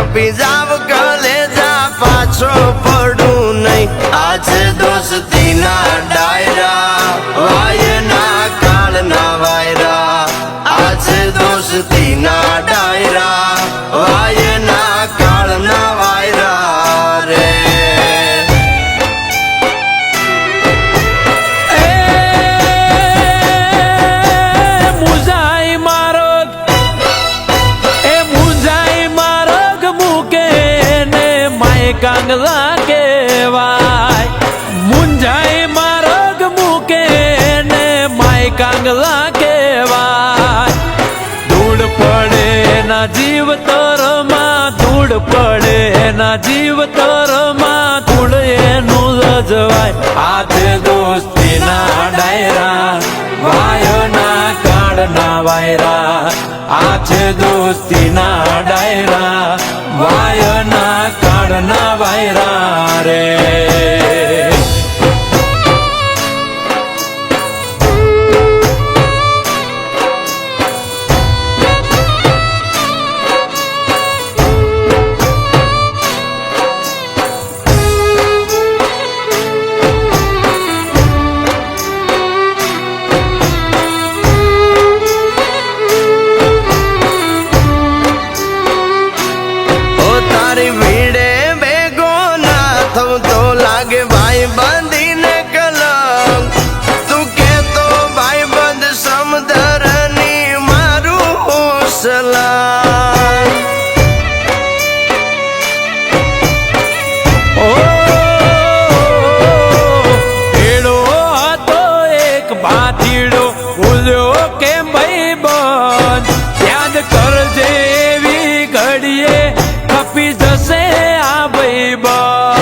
કપી જાવ કલેજા પાછો પડું નહીં આજે દોસ્તી ના ડાયરા વાયના કાળના વાયરા આજે દોસ્તી ના ડાયરા વાયના કાળના વાયરા રે કાંગલા કેવાય મુંજાઈ માર્ગ મૂકે ને માય કાંગલા કેવાય ધૂળ પડે ના જીવ તરમાં ધૂળ પડે ના જીવ તરમાં ધૂળ એનું રજવાય આજે દોસ્તી ના ડાયરા વાયના કાળના વાયરા આજે દોસ્તી ના ડાયરા વાયના કાળના વાયરા રે તો લાગે ભાઈ બંધીને કલંક તું કે તો ભાઈ બંધ સમદરની મારું સલામ ઓ એડો હતો એક ભાતીડો ભૂલ્યો કેમ ભાઈ બંધ યાદ કરજે એવી ઘડીએ ખપી જશે આ ભાઈ બંધ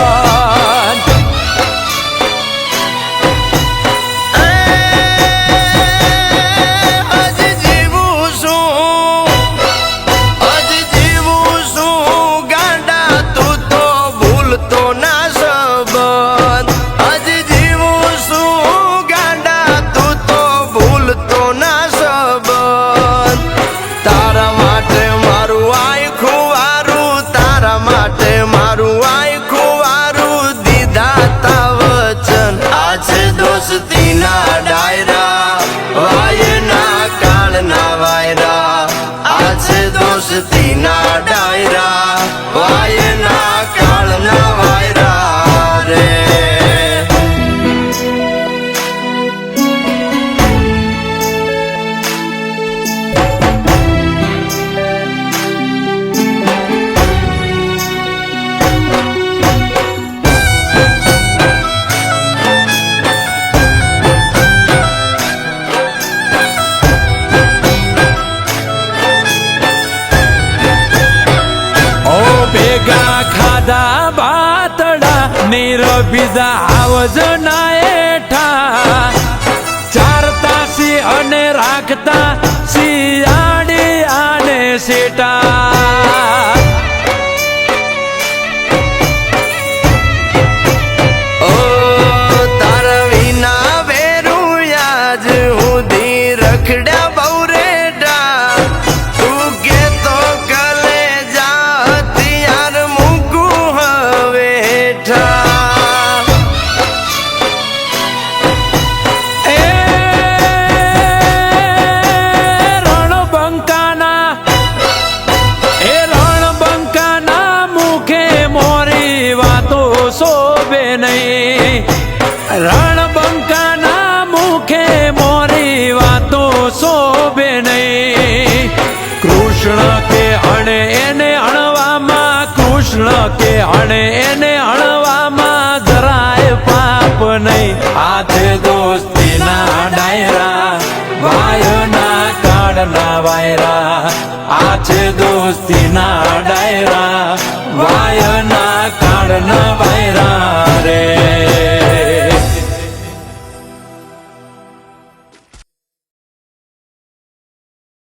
દોસ્તી ના ડાયરા વાયના કાળના વાયરા આજે દોસ્તી ના ડાયરા વાયના કાળના વાયરા રે ખાધા બાતડા નીરબીજા આવજના એઠા ચારતા સી અને રાખતા શિયાળી આને સેટા ઓ તારા વિના વેરું યાજ હુંધી રખડ્યા બહુ રેટા તું કે તો કલે જા હથિયાર મૂકું હવે શોભે નહીં રણબંકાના મુખે મોરી વાતો શોભે નહીં કૃષ્ણ કે અણે એને અણવામાં કૃષ્ણ કે અણે એને અણવામાં જરાય પાપ નહીં આજે દોસ્તી ના ડાયરા વાયના કાળના વાયરા આજે દોસ્તી ના ડાયરા વાયના કાળના વાયરા રે